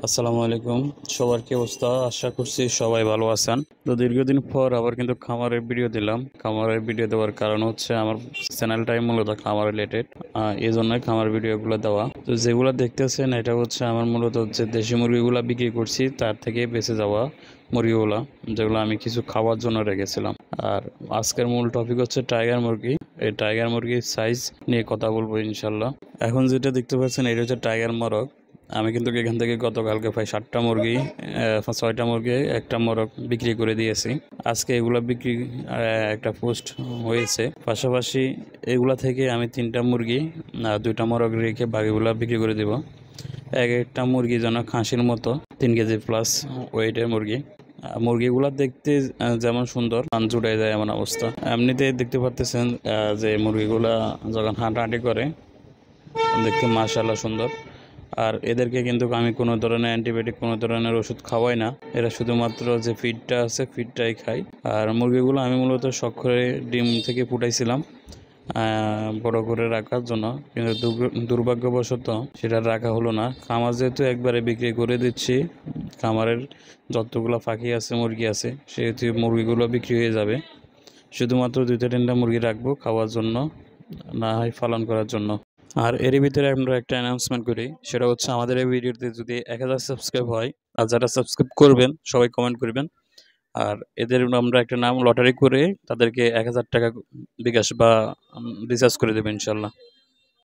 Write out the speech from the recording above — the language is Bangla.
আসসালামু আলাইকুম। সবার কি অবস্থা? আশা করছি সবাই ভালো আছেন। তো দীর্ঘদিন পর আবার কিন্তু খামারের ভিডিও দিলাম। খামারের ভিডিও দেওয়ার কারণ হচ্ছে আমার চ্যানেলটাই মূলত খামার রিলেটেড, এই জন্যই খামার ভিডিওগুলো দেওয়া। তো যেগুলো দেখতেছেন এটা হচ্ছে আমার মূলত হচ্ছে দেশি মুরগিগুলো বিক্রি করছি, তার থেকে বেঁচে যাওয়া মুরগিগুলা, যেগুলো আমি কিছু খাওয়ার জন্য রেখেছিলাম। আর আজকের মূল টপিক হচ্ছে টাইগার মুরগি। এই টাইগার মুরগির সাইজ নিয়ে কথা বলবো ইনশাল্লাহ। এখন যেটা দেখতে পাচ্ছেন এটা হচ্ছে টাইগার মরক। আমি কিন্তু এখান থেকে গতকালকে প্রায় 7টা মুরগি, 6টা মুরগি, একটা মোরগ বিক্রি করে দিয়েছি। আজকে এগুলা বিক্রি একটা পোস্ট হয়েছে। পাশাপাশি এগুলা থেকে আমি 3টা মুরগি আর 2টা মোরগ রেখে বাকিগুলা বিক্রি করে দিব। একটা মুরগি যেন খাসির মতো 3 কেজি প্লাস ওয়েটের মুরগি। মুরগিগুলা দেখতে যেমন সুন্দর, প্রাণ জুড়ে যায় এমন অবস্থা। এমনিতে দেখতে পারতেছেন যে মুরগিগুলা যখন হাঁটাহাঁটি করে দেখতে মাশাআল্লাহ সুন্দর। আর এদেরকে কিন্তু আমি কোনো ধরনের অ্যান্টিবায়োটিক, কোনো ধরনের ওষুধ খাওয়াই না। এরা শুধুমাত্র যে ফিডটা আছে ফিডটাই খাই। আর মুরগিগুলো আমি মূলত শখ করে ডিম থেকে ফুটাইছিলাম বড় করে রাখার জন্য, কিন্তু দুর্ভাগ্যবশত সেটা রাখা হলো না। খামার যেহেতু একবারে বিক্রি করে দিচ্ছি, খামারের যতগুলো পাখি আছে, মুরগি আছে, সেহেতু মুরগিগুলো বিক্রি হয়ে যাবে। শুধুমাত্র 2-3টা মুরগি রাখবো খাওয়ার জন্য, না হয় পালন করার জন্য। আর এরই ভিতরে আমরা একটা অ্যানাউন্সমেন্ট করি, সেটা হচ্ছে আমাদের এই ভিডিওতে যদি 1000 সাবস্ক্রাইব হয়, আর যারা সাবস্ক্রাইব করবেন সবাই কমেন্ট করবেন, আর এদের আমরা একটা নাম লটারি করে তাদেরকে 1000 টাকা বিকাশ বা রিচার্জ করে দেবো ইনশাল্লাহ।